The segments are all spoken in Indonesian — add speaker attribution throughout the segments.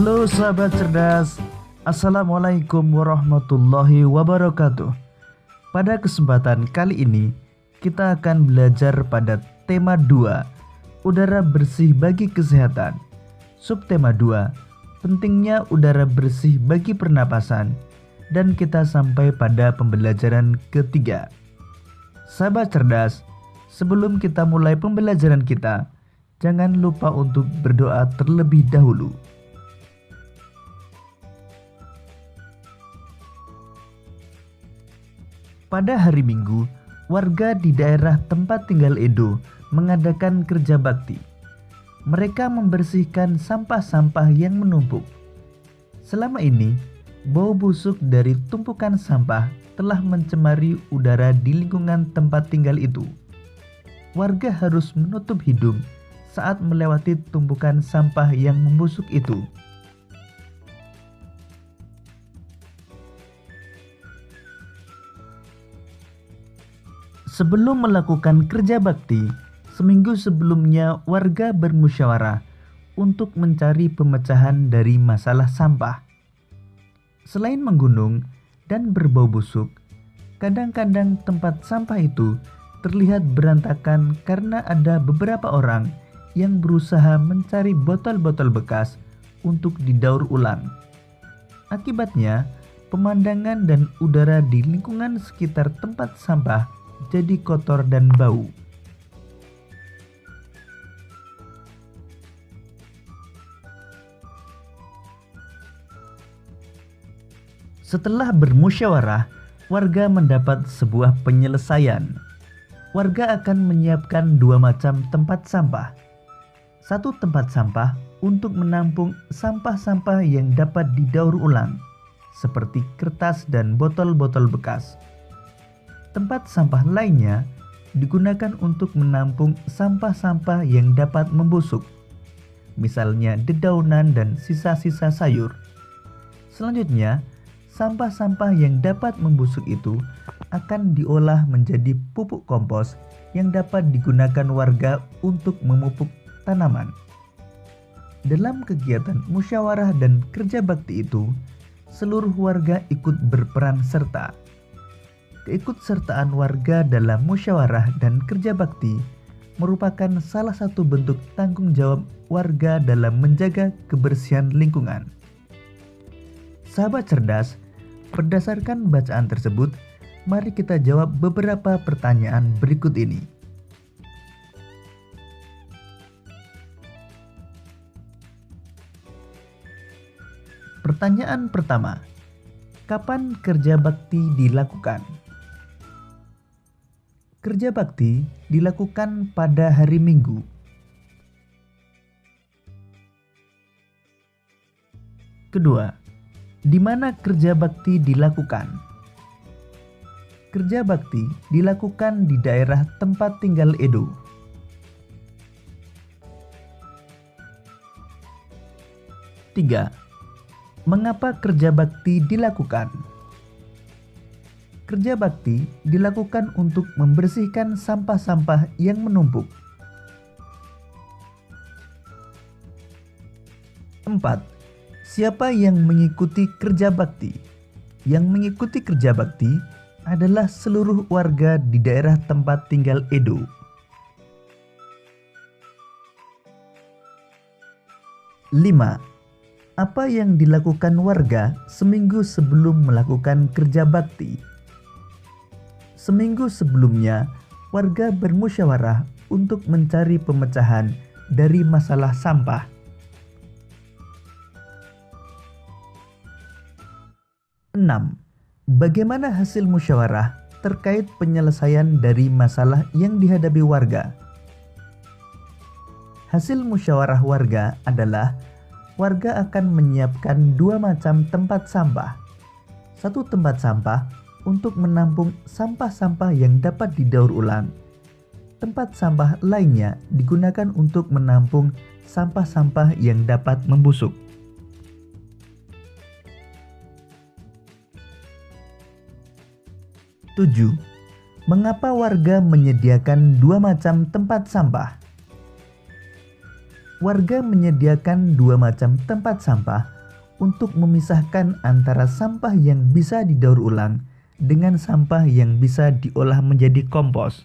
Speaker 1: Halo sahabat cerdas, Assalamualaikum warahmatullahi wabarakatuh. Pada kesempatan kali ini, kita akan belajar pada tema 2, udara bersih bagi kesehatan. Subtema 2, pentingnya udara bersih bagi pernapasan. Dan kita sampai pada pembelajaran ketiga. Sahabat cerdas, sebelum kita mulai pembelajaran kita, jangan lupa untuk berdoa terlebih dahulu. Pada hari Minggu, warga di daerah tempat tinggal Edo mengadakan kerja bakti. Mereka membersihkan sampah-sampah yang menumpuk. Selama ini, bau busuk dari tumpukan sampah telah mencemari udara di lingkungan tempat tinggal itu. Warga harus menutup hidung saat melewati tumpukan sampah yang membusuk itu. Sebelum melakukan kerja bakti, seminggu sebelumnya warga bermusyawarah untuk mencari pemecahan dari masalah sampah. Selain menggunung dan berbau busuk, kadang-kadang tempat sampah itu terlihat berantakan karena ada beberapa orang yang berusaha mencari botol-botol bekas untuk didaur ulang. Akibatnya, pemandangan dan udara di lingkungan sekitar tempat sampah jadi kotor dan bau. Setelah bermusyawarah, warga mendapat sebuah penyelesaian. Warga akan menyiapkan 2 macam tempat sampah. Satu tempat sampah untuk menampung sampah-sampah yang dapat didaur ulang, seperti kertas dan botol-botol bekas. Tempat sampah lainnya digunakan untuk menampung sampah-sampah yang dapat membusuk, misalnya dedaunan dan sisa-sisa sayur. Selanjutnya, sampah-sampah yang dapat membusuk itu akan diolah menjadi pupuk kompos yang dapat digunakan warga untuk memupuk tanaman. Dalam kegiatan musyawarah dan kerja bakti itu, seluruh warga ikut berperan serta. Keikutsertaan warga dalam musyawarah dan kerja bakti merupakan salah satu bentuk tanggung jawab warga dalam menjaga kebersihan lingkungan. Sahabat cerdas, berdasarkan bacaan tersebut, mari kita jawab beberapa pertanyaan berikut ini. Pertanyaan pertama, kapan kerja bakti dilakukan? Kerja bakti dilakukan pada hari Minggu. Kedua, di mana kerja bakti dilakukan? Kerja bakti dilakukan di daerah tempat tinggal Edo. Tiga, mengapa kerja bakti dilakukan? Kerja bakti dilakukan untuk membersihkan sampah-sampah yang menumpuk. 4. Siapa yang mengikuti kerja bakti? Yang mengikuti kerja bakti adalah seluruh warga di daerah tempat tinggal Edo. 5. Apa yang dilakukan warga seminggu sebelum melakukan kerja bakti? Seminggu sebelumnya, warga bermusyawarah untuk mencari pemecahan dari masalah sampah. 6. Bagaimana hasil musyawarah terkait penyelesaian dari masalah yang dihadapi warga? Hasil musyawarah warga adalah warga akan menyiapkan 2 macam tempat sampah. Satu tempat sampah untuk menampung sampah-sampah yang dapat didaur ulang. Tempat sampah lainnya digunakan untuk menampung sampah-sampah yang dapat membusuk. 7. Mengapa warga menyediakan 2 macam tempat sampah? Warga menyediakan 2 macam tempat sampah untuk memisahkan antara sampah yang bisa didaur ulang dengan sampah yang bisa diolah menjadi kompos.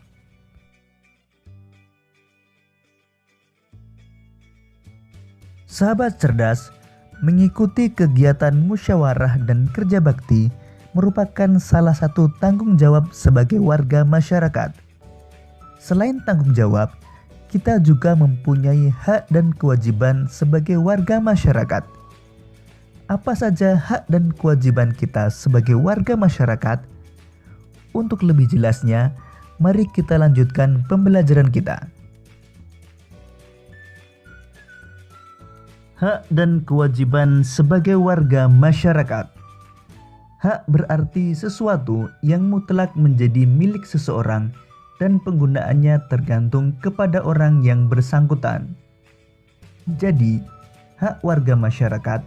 Speaker 1: Sahabat cerdas, mengikuti kegiatan musyawarah dan kerja bakti merupakan salah satu tanggung jawab sebagai warga masyarakat. Selain tanggung jawab, kita juga mempunyai hak dan kewajiban sebagai warga masyarakat. Apa saja hak dan kewajiban kita sebagai warga masyarakat? Untuk lebih jelasnya, mari kita lanjutkan pembelajaran kita. Hak dan kewajiban sebagai warga masyarakat. Hak berarti sesuatu yang mutlak menjadi milik seseorang dan penggunaannya tergantung kepada orang yang bersangkutan. Jadi, hak warga masyarakat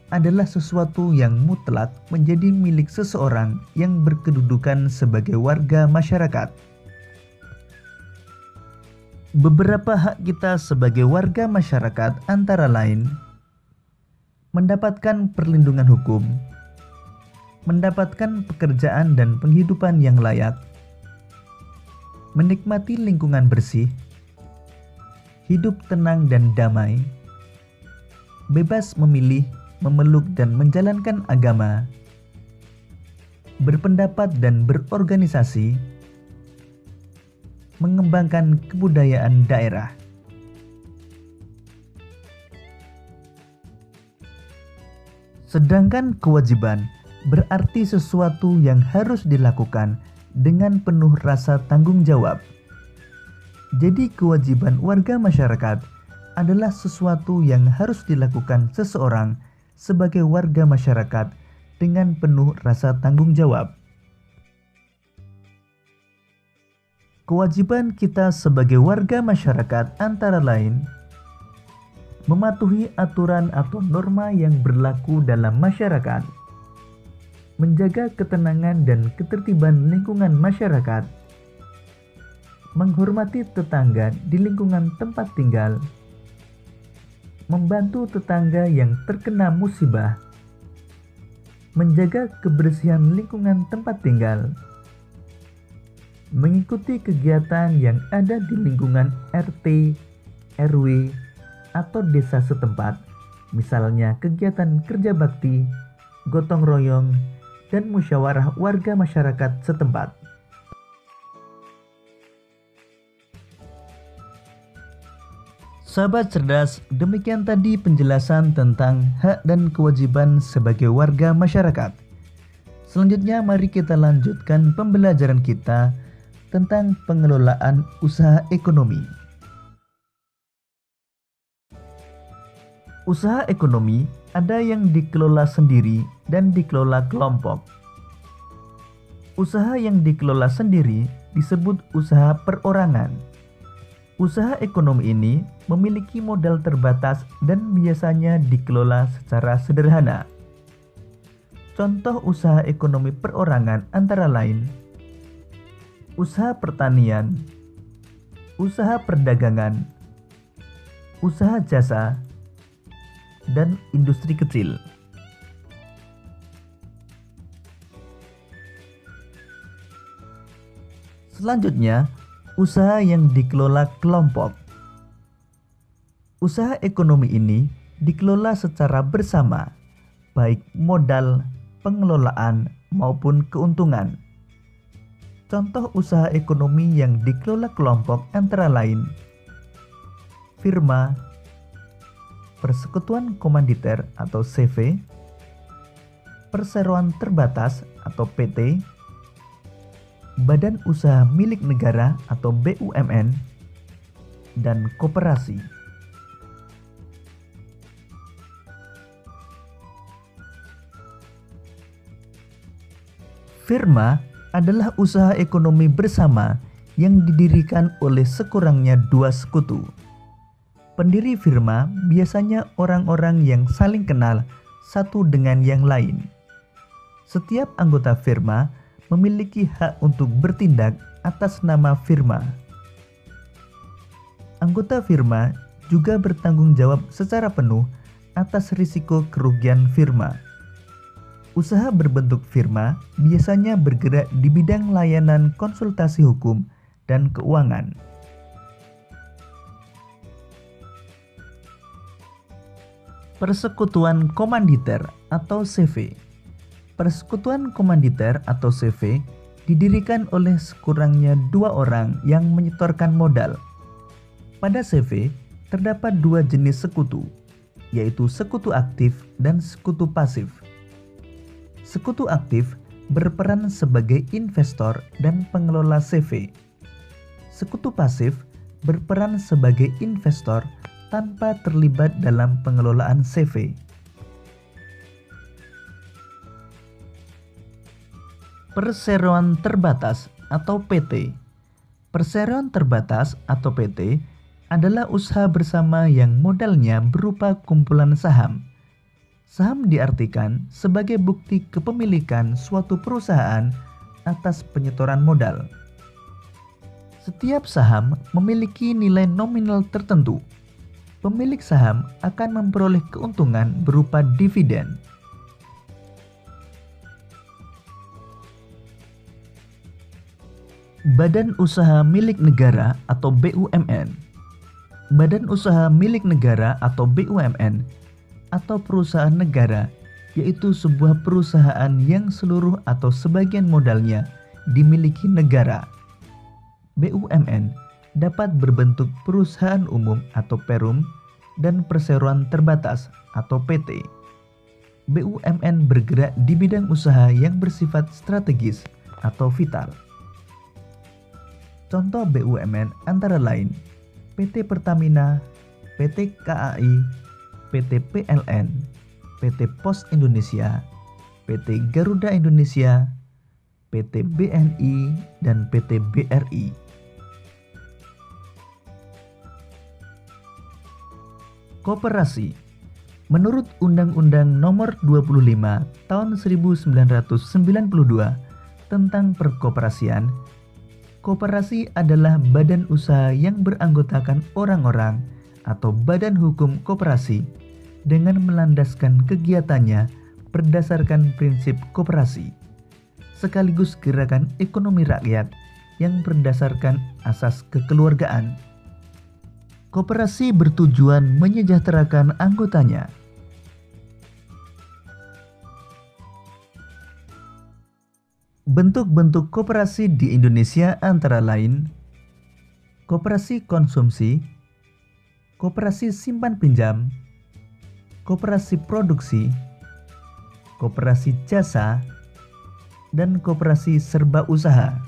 Speaker 1: adalah sesuatu yang mutlak menjadi milik seseorang yang berkedudukan sebagai warga masyarakat. Beberapa hak kita sebagai warga masyarakat antara lain: mendapatkan perlindungan hukum, mendapatkan pekerjaan dan penghidupan yang layak, menikmati lingkungan bersih, hidup tenang dan damai, bebas memilih, memeluk dan menjalankan agama, berpendapat dan berorganisasi, mengembangkan kebudayaan daerah. Sedangkan kewajiban berarti sesuatu yang harus dilakukan dengan penuh rasa tanggung jawab. Jadi kewajiban warga masyarakat adalah sesuatu yang harus dilakukan seseorang sebagai warga masyarakat dengan penuh rasa tanggung jawab. Kewajiban kita sebagai warga masyarakat antara lain: mematuhi aturan atau norma yang berlaku dalam masyarakat, menjaga ketenangan dan ketertiban lingkungan masyarakat, menghormati tetangga di lingkungan tempat tinggal, membantu tetangga yang terkena musibah, menjaga kebersihan lingkungan tempat tinggal, mengikuti kegiatan yang ada di lingkungan RT, RW, atau desa setempat, misalnya kegiatan kerja bakti, gotong royong, dan musyawarah warga masyarakat setempat. Sahabat cerdas, demikian tadi penjelasan tentang hak dan kewajiban sebagai warga masyarakat. Selanjutnya mari kita lanjutkan pembelajaran kita tentang pengelolaan usaha ekonomi. Usaha ekonomi ada yang dikelola sendiri dan dikelola kelompok. Usaha yang dikelola sendiri disebut usaha perorangan. Usaha ekonomi ini memiliki modal terbatas dan biasanya dikelola secara sederhana. Contoh usaha ekonomi perorangan antara lain: usaha pertanian, usaha perdagangan, usaha jasa, dan industri kecil. Selanjutnya, usaha yang dikelola kelompok. Usaha ekonomi ini dikelola secara bersama, baik modal, pengelolaan, maupun keuntungan. Contoh usaha ekonomi yang dikelola kelompok antara lain: firma, persekutuan komanditer atau CV, perseroan terbatas atau PT, badan usaha milik negara atau BUMN, dan koperasi. Firma adalah usaha ekonomi bersama yang didirikan oleh sekurangnya dua sekutu. Pendiri firma biasanya orang-orang yang saling kenal satu dengan yang lain. Setiap anggota firma memiliki hak untuk bertindak atas nama firma. Anggota firma juga bertanggung jawab secara penuh atas risiko kerugian firma. Usaha berbentuk firma biasanya bergerak di bidang layanan konsultasi hukum dan keuangan. Persekutuan komanditer atau CV. Persekutuan komanditer atau CV didirikan oleh sekurangnya 2 orang yang menyetorkan modal. Pada CV terdapat 2 jenis sekutu, yaitu sekutu aktif dan sekutu pasif. Sekutu aktif berperan sebagai investor dan pengelola CV. Sekutu pasif berperan sebagai investor tanpa terlibat dalam pengelolaan CV. Perseroan terbatas atau PT. Perseroan terbatas atau PT adalah usaha bersama yang modalnya berupa kumpulan saham. Saham diartikan sebagai bukti kepemilikan suatu perusahaan atas penyetoran modal. Setiap saham memiliki nilai nominal tertentu. Pemilik saham akan memperoleh keuntungan berupa dividen. Badan Usaha Milik Negara atau BUMN. Badan Usaha Milik Negara atau BUMN atau perusahaan negara, yaitu sebuah perusahaan yang seluruh atau sebagian modalnya dimiliki negara. BUMN dapat berbentuk perusahaan umum atau perum dan perseroan terbatas atau PT. BUMN bergerak di bidang usaha yang bersifat strategis atau vital. Contoh BUMN antara lain PT Pertamina, PT KAI, PT PLN, PT Pos Indonesia, PT Garuda Indonesia, PT BNI, dan PT BRI. Koperasi. Menurut Undang-Undang Nomor 25 Tahun 1992 tentang Perkoperasian, koperasi adalah badan usaha yang beranggotakan orang-orang atau badan hukum koperasi dengan melandaskan kegiatannya berdasarkan prinsip koperasi, sekaligus gerakan ekonomi rakyat yang berdasarkan asas kekeluargaan. Koperasi bertujuan menyejahterakan anggotanya. Bentuk-bentuk koperasi di Indonesia antara lain koperasi konsumsi, koperasi simpan pinjam, koperasi produksi, koperasi jasa, dan koperasi serba usaha.